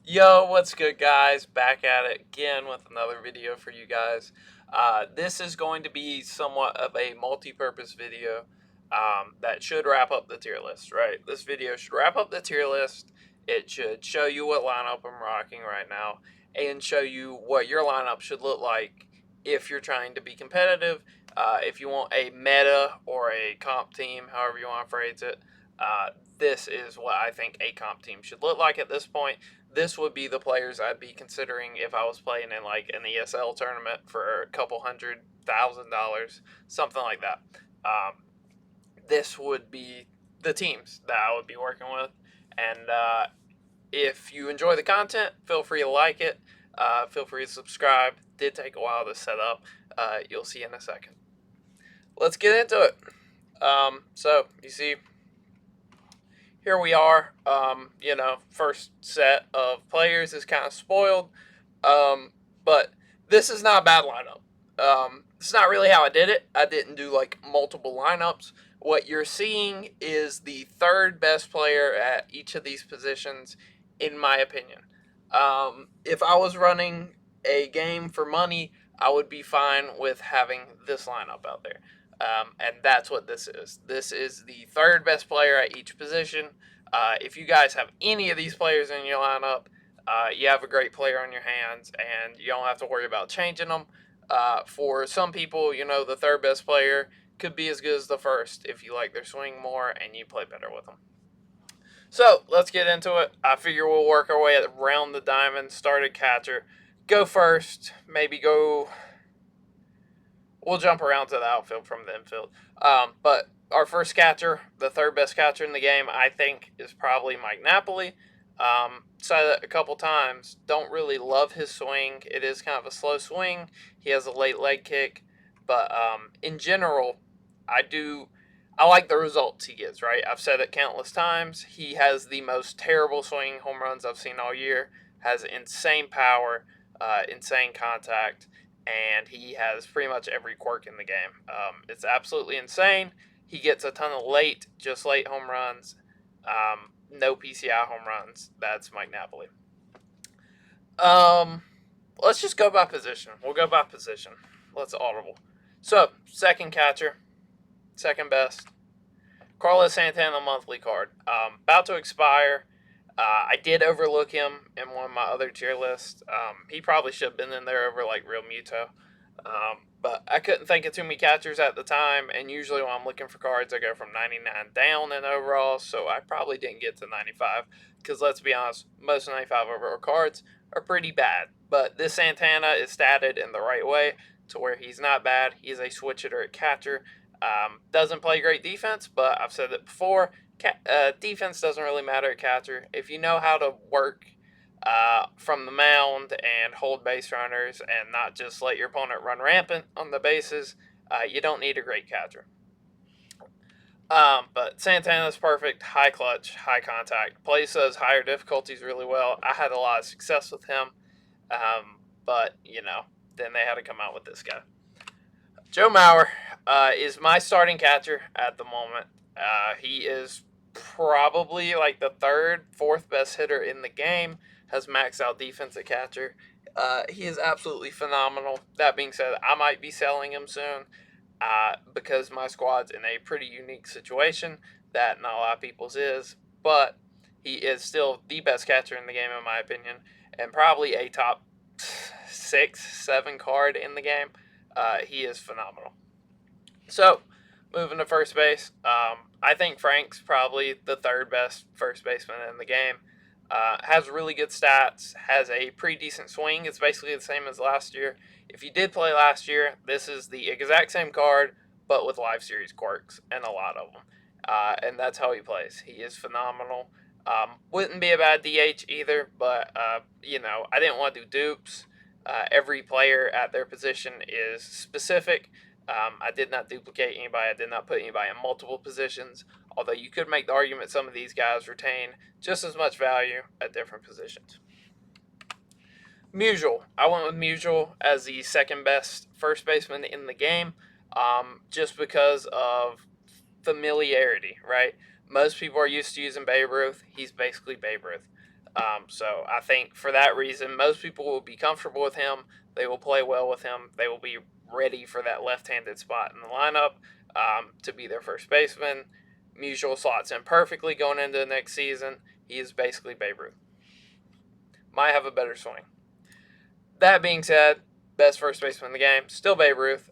Yo, what's good, guys? Back at it again with another video for you guys. This is going to be somewhat of a multi-purpose video that should wrap up the tier list, right? This video should wrap up the tier list. It should show you what lineup I'm rocking right now and show you what your lineup should look like if you're trying to be competitive, if you want a meta or a comp team, however you want to phrase it. Uh, this is what I think a comp team should look like at this point. This would be the players I'd be considering if I was playing in like an ESL tournament for a couple $100,000, something like that. This would be the teams that I would be working with. And if you enjoy the content, feel free to like it. Feel free to subscribe. It did take a while to set up. You'll see in a second. Let's get into it. So, you see, here we are. First set of players is kind of spoiled. But this is not a bad lineup. It's not really how I did it. I didn't do like multiple lineups. What you're seeing is the third best player at each of these positions, in my opinion. If I was running a game for money, I would be fine with having this lineup out there. And that's what this is. This is the third best player at each position. If you guys have any of these players in your lineup, you have a great player on your hands, and you don't have to worry about changing them. For some people, the third best player could be as good as the first if you like their swing more and you play better with them. So let's get into it. I figure we'll work our way around the diamond. Start at catcher. Go first. Maybe go. We'll jump around to the outfield from the infield. But our first catcher, the third best catcher in the game, I think, is probably Mike Napoli. Said it a couple times. Don't really love his swing. It is kind of a slow swing. He has a late leg kick, but in general, I do. I like the results he gets. Right, I've said it countless times. He has the most terrible swinging home runs I've seen all year. Has insane power, insane contact, and he has pretty much every quirk in the game. It's absolutely insane. He gets a ton of just late home runs. No PCI home runs. That's Mike Napoli. Um, let's just go by position. We'll go by position. Let's audible. So, second catcher, second best. Carlos Santana monthly card. About to expire. I did overlook him in one of my other tier lists. He probably should have been in there over like Real Muto. But I couldn't think of too many catchers at the time, and usually when I'm looking for cards, I go from 99 down in overall, so I probably didn't get to 95, because let's be honest, most 95 overall cards are pretty bad. But this Santana is statted in the right way to where he's not bad. He's a switch hitter at catcher. Doesn't play great defense, but I've said it before, defense doesn't really matter at catcher. If you know how to work from the mound and hold base runners and not just let your opponent run rampant on the bases, you don't need a great catcher. But Santana's perfect, high clutch, high contact, plays those higher difficulties really well. I had a lot of success with him, but then they had to come out with this guy. Joe Mauer is my starting catcher at the moment. He is probably like the third, fourth best hitter in the game. Has maxed out defense at catcher. He is absolutely phenomenal. That being said, I might be selling him soon because my squad's in a pretty unique situation that not a lot of people's is. But he is still the best catcher in the game, in my opinion, and probably a top 6, 7 card in the game. He is phenomenal. So, moving to first base, I think Frank's probably the third best first baseman in the game. Has really good stats, has a pretty decent swing. It's basically the same as last year. If you did play last year, this is the exact same card, but with live series quirks, and a lot of them. And that's how he plays. He is phenomenal. Wouldn't be a bad DH either, but, I didn't want to do dupes. Every player at their position is specific. I did not duplicate anybody. I did not put anybody in multiple positions. Although you could make the argument some of these guys retain just as much value at different positions. Musial. I went with Musial as the second best first baseman in the game, just because of familiarity, right? Most people are used to using Babe Ruth. He's basically Babe Ruth. So I think for that reason, most people will be comfortable with him. They will play well with him. They will be ready for that left-handed spot in the lineup to be their first baseman. Musial slots in perfectly going into the next season. He is basically Babe Ruth. Might have a better swing. That being said, best first baseman in the game, still Babe Ruth.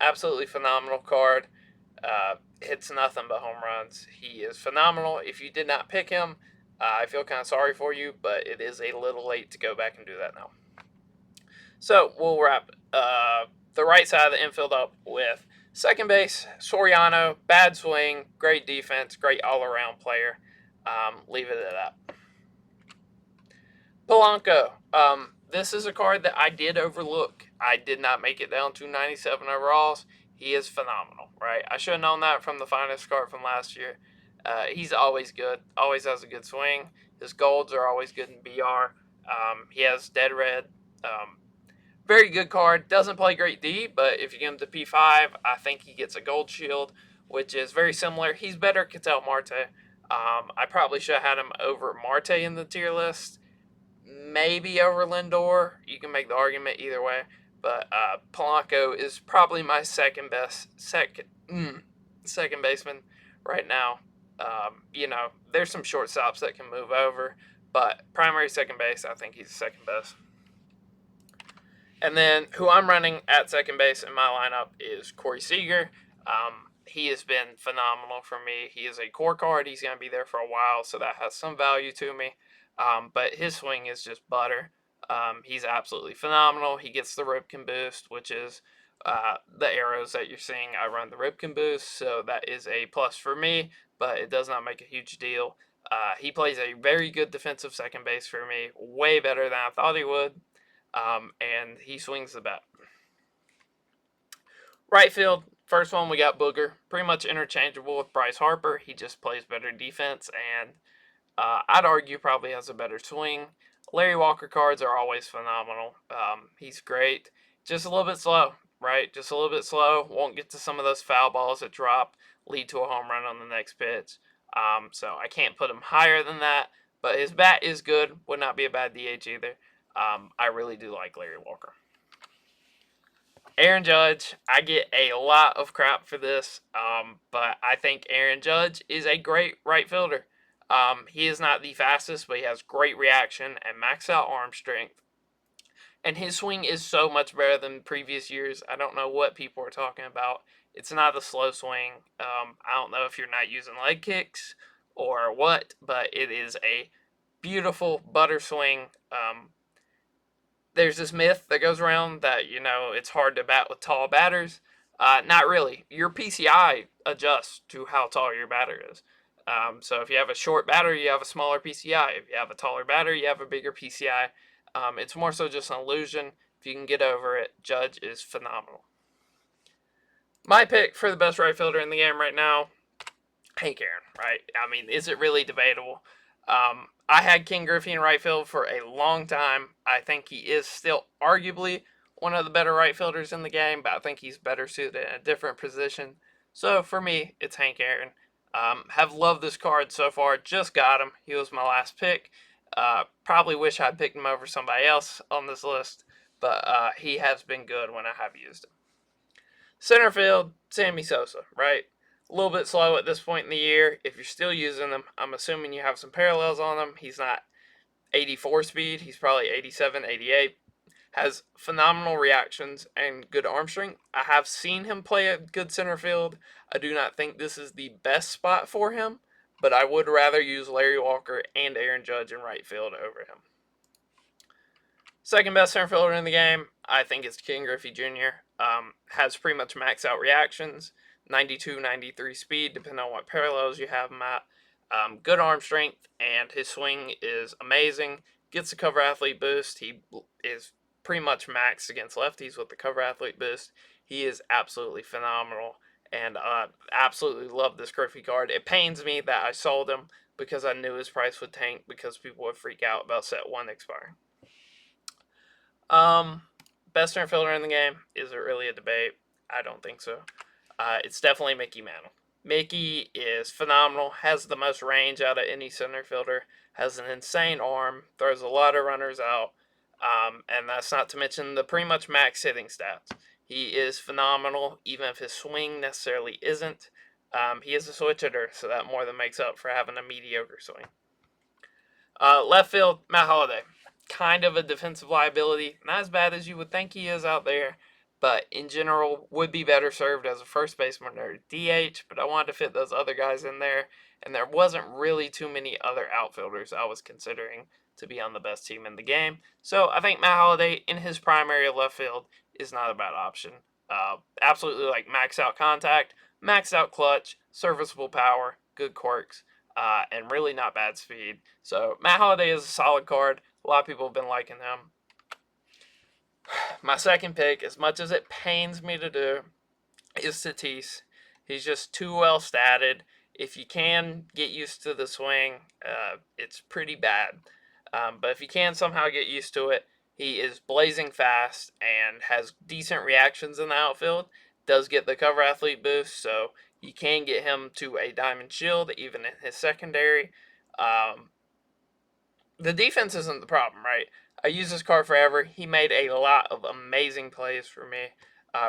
Absolutely phenomenal card. Hits nothing but home runs. He is phenomenal. If you did not pick him, I feel kind of sorry for you, but it is a little late to go back and do that now. So we'll wrap the right side of the infield up with second base, Soriano. Bad swing, great defense, great all-around player. Leave it at that. Polanco. This is a card that I did overlook. I did not make it down to 97 overalls. He is phenomenal, right? I should have known that from the finest card from last year. He's always good, always has a good swing. His golds are always good in BR. He has dead red. Very good card. Doesn't play great D, but if you get him to P5, I think he gets a gold shield, which is very similar. He's better Ketel Marte. I probably should have had him over Marte in the tier list. Maybe over Lindor. You can make the argument either way. But Polanco is probably my second baseman right now. There's some shortstops that can move over, but primary second base, I think he's the second best. And then who I'm running at second base in my lineup is Corey Seager. He has been phenomenal for me. He is a core card. He's going to be there for a while, so that has some value to me. But his swing is just butter. He's absolutely phenomenal. He gets the Ripken boost, which is the arrows that you're seeing. I run the Ripken boost, so that is a plus for me, but it does not make a huge deal. He plays a very good defensive second base for me, way better than I thought he would. And he swings the bat. Right field, first one we got Booger, pretty much interchangeable with Bryce Harper. He just plays better defense, and I'd argue probably has a better swing. Larry Walker cards are always phenomenal. He's great, just a little bit slow, right? Just a little bit slow. Won't get to some of those foul balls that drop, lead to a home run on the next pitch. So I can't put him higher than that, but his bat is good. Would not be a bad DH either. I really do like Larry Walker. Aaron Judge, I get a lot of crap for this, but I think Aaron Judge is a great right fielder. He is not the fastest, but he has great reaction and max out arm strength. And his swing is so much better than previous years. I don't know what people are talking about. It's not a slow swing. I don't know if you're not using leg kicks or what, but it is a beautiful butter swing. There's this myth that goes around that it's hard to bat with tall batters. Not really. Your PCI adjusts to how tall your batter is. So if you have a short batter, you have a smaller PCI. If you have a taller batter, you have a bigger PCI. It's more so just an illusion. If you can get over it, Judge is phenomenal. My pick for the best right fielder in the game right now, Hank Aaron, right? I mean, is it really debatable? I had King Griffey in right field for a long time. I think he is still arguably one of the better right fielders in the game, but I think he's better suited in a different position. So for me, it's Hank Aaron. Have loved this card so far. Just got him. He was my last pick. Probably wish I'd picked him over somebody else on this list, but he has been good when I have used him. Center field, Sammy Sosa, right? A little bit slow at this point in the year. If you're still using him, I'm assuming you have some parallels on him. He's not 84 speed. He's probably 87, 88. Has phenomenal reactions and good arm strength. I have seen him play a good center field. I do not think this is the best spot for him, but I would rather use Larry Walker and Aaron Judge in right field over him. Second best center fielder in the game, I think it's King Griffey Jr. Has pretty much max out reactions, 92, 93 speed, depending on what parallels you have him at. Good arm strength, and his swing is amazing. Gets the cover athlete boost. He is pretty much maxed against lefties with the cover athlete boost. He is absolutely phenomenal, and I absolutely love this Griffey card. It pains me that I sold him because I knew his price would tank because people would freak out about set 1 expiring. Best center fielder in the game. Is it really a debate? I don't think so. It's definitely Mickey Mantle. Mickey is phenomenal, has the most range out of any center fielder, has an insane arm, throws a lot of runners out, and that's not to mention the pretty much max hitting stats. He is phenomenal, even if his swing necessarily isn't. He is a switch hitter, so that more than makes up for having a mediocre swing. Left field, Matt Holliday. Kind of a defensive liability. Not as bad as you would think he is out there, but in general would be better served as a first baseman or DH, but I wanted to fit those other guys in there, and there wasn't really too many other outfielders I was considering to be on the best team in the game. So I think Matt Holliday in his primary left field is not a bad option. Absolutely like max out contact, max out clutch, serviceable power, good quirks, and really not bad speed. So Matt Holliday is a solid card. A lot of people have been liking him. My second pick, as much as it pains me to do, is Tatis. He's just too well statted. If you can get used to the swing, it's pretty bad. But if you can somehow get used to it, he is blazing fast and has decent reactions in the outfield. Does get the cover athlete boost, so you can get him to a diamond shield even in his secondary. The defense isn't the problem, right? I use this card forever. He made a lot of amazing plays for me.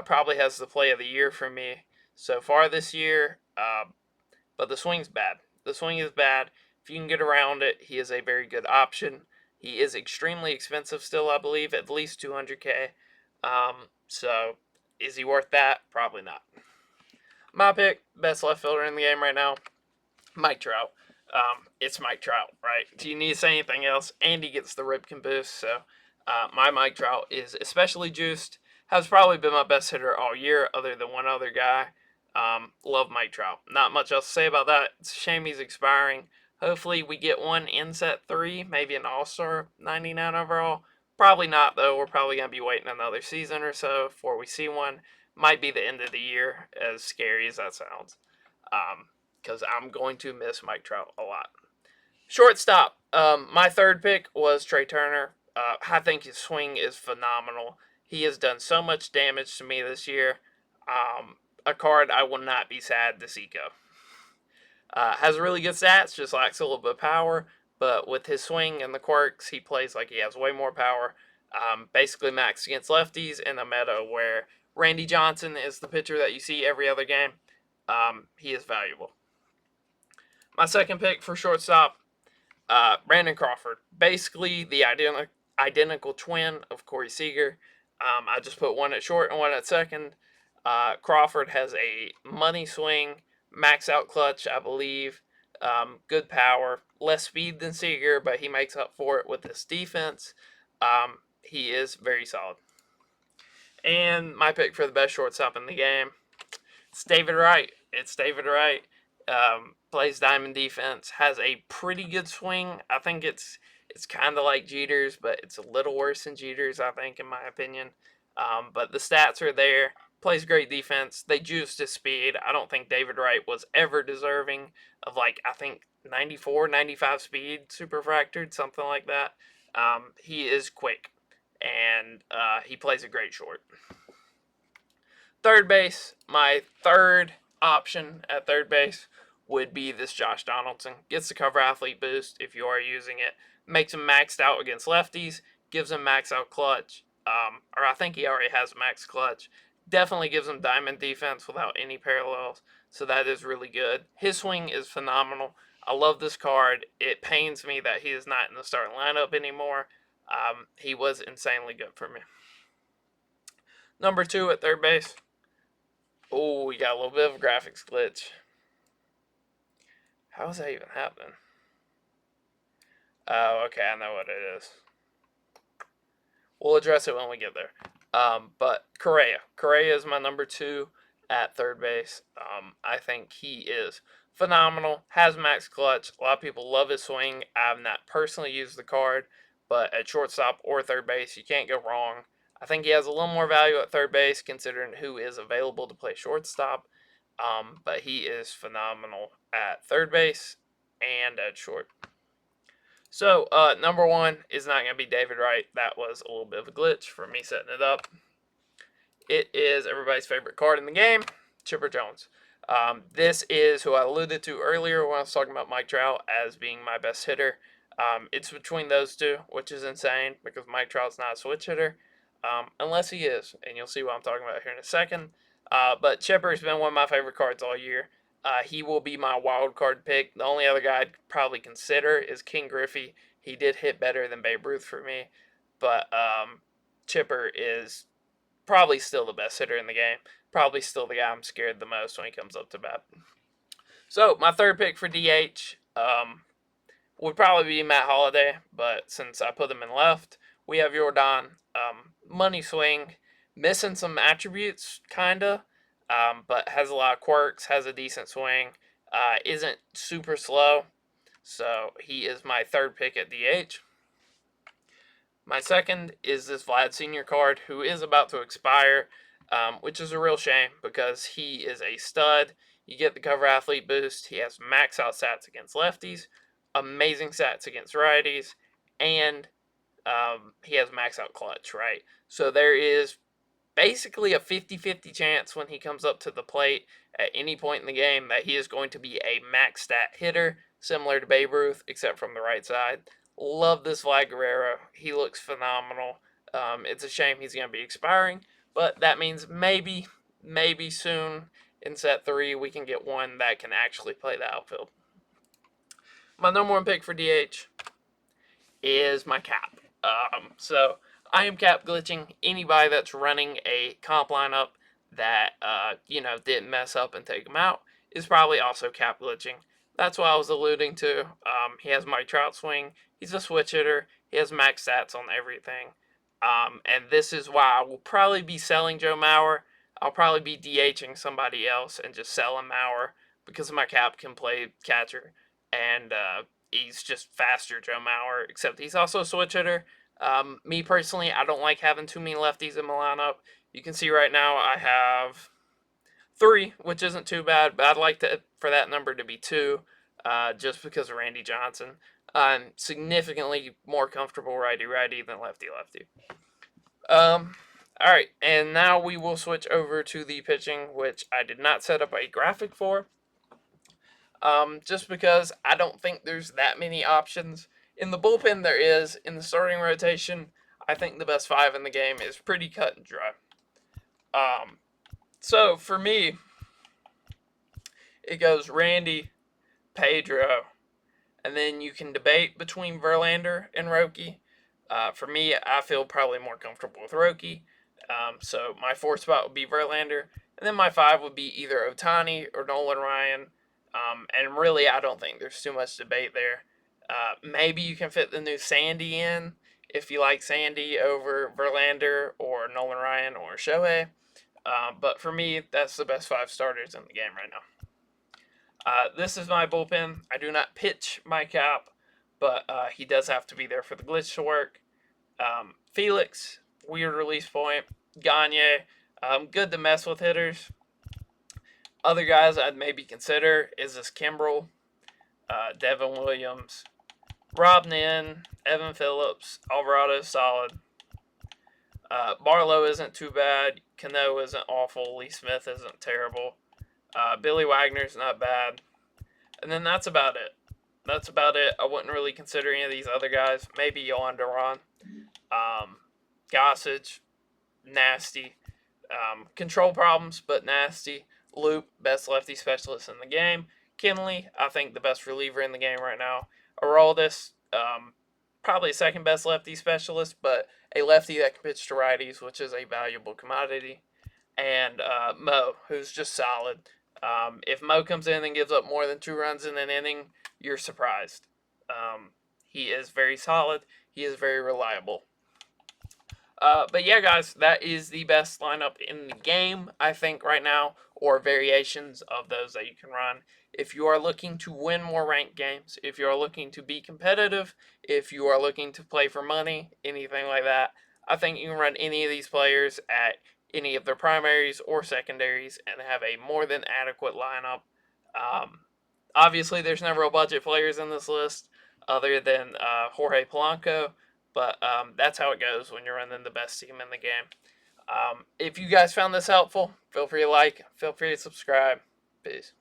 Probably has the play of the year for me so far this year. But the swing's bad. The swing is bad. If you can get around it, he is a very good option. He is extremely expensive still, I believe, at least $200K. So is he worth that? Probably not. My pick, best left fielder in the game right now, Mike Trout. It's Mike Trout, right? Do you need to say anything else? Andy gets the Ripken boost, so my Mike Trout is especially juiced. Has probably been my best hitter all year, other than one other guy. Love Mike Trout. Not much else to say about that. It's a shame he's expiring. Hopefully we get one in set 3, maybe an All-Star 99 overall. Probably not, though. We're probably going to be waiting another season or so before we see one. Might be the end of the year, as scary as that sounds. Because I'm going to miss Mike Trout a lot. Shortstop. My third pick was Trey Turner. I think his swing is phenomenal. He has done so much damage to me this year. A card I will not be sad to see go. Has really good stats, just lacks a little bit of power. But with his swing and the quirks, he plays like he has way more power. Basically max against lefties in a meta where Randy Johnson is the pitcher that you see every other game. He is valuable. My second pick for shortstop, Brandon Crawford. Basically the identical twin of Corey Seager. I just put one at short and one at second. Crawford has a money swing, max out clutch, I believe. Good power, less speed than Seager, but he makes up for it with his defense. He is very solid. And my pick for the best shortstop in the game, it's David Wright. It's David Wright. Plays diamond defense, has a pretty good swing. I think it's kind of like Jeter's, but it's a little worse than Jeter's, I think, in my opinion. But the stats are there. Plays great defense. They juiced his speed. I don't think David Wright was ever deserving of, like, I think 94, 95 speed, super fractured, something like that. He is quick, and he plays a great short. Third base, my third option at third base would be this Josh Donaldson. Gets the cover athlete boost if you are using it. Makes him maxed out against lefties. Gives him max out clutch. Or I think he already has max clutch. Definitely gives him diamond defense without any parallels. So that is really good. His swing is phenomenal. I love this card. It pains me that he is not in the starting lineup anymore. He was insanely good for me. Number 2 at third base. Oh, we got a little bit of a graphics glitch. How is that even happening? Oh, okay, I know what it is. We'll address it when we get there. But Correa is my number 2 at third base. I think he is phenomenal. Has max clutch. A lot of people love his swing. I've not personally used the card, but at shortstop or third base, you can't go wrong. I think he has a little more value at third base considering who is available to play shortstop. But he is phenomenal at third base and at short. So, number 1 is not going to be David Wright. That was a little bit of a glitch for me setting it up. It is everybody's favorite card in the game, Chipper Jones. This is who I alluded to earlier when I was talking about Mike Trout as being my best hitter. It's between those two, which is insane because Mike Trout's not a switch hitter, unless he is, and you'll see what I'm talking about here in a second. But Chipper's been one of my favorite cards all year. He will be my wild card pick. The only other guy I'd probably consider is King Griffey. He did hit better than Babe Ruth for me, but Chipper is probably still the best hitter in the game. Probably still the guy I'm scared the most when he comes up to bat. So my third pick for DH would probably be Matt Holliday, but since I put him in left, we have Jordan. Money swing, missing some attributes, kinda, but has a lot of quirks, has a decent swing, isn't super slow, so he is my third pick at DH. My second is this Vlad Sr. card, who is about to expire, which is a real shame because he is a stud. You get the cover athlete boost. He has max out stats against lefties, amazing stats against righties, and he has max out clutch, right? So there is basically a 50-50 chance when he comes up to the plate at any point in the game that he is going to be a max stat hitter, similar to Babe Ruth, except from the right side. Love this Vlad Guerrero. He looks phenomenal. It's a shame he's going to be expiring, but that means maybe soon in set 3 we can get one that can actually play the outfield. My number one pick for DH is my cap. So I am cap glitching anybody that's running a comp lineup that didn't mess up and take him out is probably also cap glitching. That's what I was alluding to. He has Mike Trout swing. He's a switch hitter. He has max stats on everything. And this is why I will probably be selling Joe Mauer. I'll probably be DHing somebody else and just selling Mauer because my cap can play catcher. And he's just faster, Joe Mauer, except he's also a switch hitter. Me personally, I don't like having too many lefties in my lineup. You can see right now I have 3, which isn't too bad, but I'd like for that number to be 2, just because of Randy Johnson. I'm significantly more comfortable righty-righty than lefty-lefty. All right, and now we will switch over to the pitching, which I did not set up a graphic for. Just because I don't think there's that many options. In the bullpen, there is. In the starting rotation, I think the best 5 in the game is pretty cut and dry. So for me, it goes Randy, Pedro, and then you can debate between Verlander and Roki. For me, I feel probably more comfortable with Roki. So my 4th spot would be Verlander, and then my 5 would be either Ohtani or Nolan Ryan. And really, I don't think there's too much debate there. Maybe you can fit the new Sandy in if you like Sandy over Verlander or Nolan Ryan or Shohei. But for me, that's the best 5 starters in the game right now. This is my bullpen. I do not pitch my cap, but he does have to be there for the glitch to work. Felix, weird release point. Gagne, good to mess with hitters. Other guys I'd maybe consider is this Kimbrel, Devin Williams, Rob Nin, Evan Phillips, Alvarado solid. Barlow isn't too bad. Cano isn't awful. Lee Smith isn't terrible. Billy Wagner's not bad. And then that's about it. I wouldn't really consider any of these other guys. Maybe Yohan Duran. Gossage, nasty. Control problems, but nasty. Loop, best lefty specialist in the game. Kinley, I think the best reliever in the game right now. Aroldis, probably second best lefty specialist, but a lefty that can pitch to righties, which is a valuable commodity. And Mo, who's just solid. If Mo comes in and gives up more than 2 runs in an inning, you're surprised. He is very solid. He is very reliable. But yeah, guys, that is the best lineup in the game, I think, right now, or variations of those that you can run. If you are looking to win more ranked games, if you are looking to be competitive, if you are looking to play for money, anything like that, I think you can run any of these players at any of their primaries or secondaries and have a more than adequate lineup. Obviously, there's no real budget players in this list other than Jorge Polanco. But that's how it goes when you're running the best team in the game. If you guys found this helpful, feel free to like, feel free to subscribe. Peace.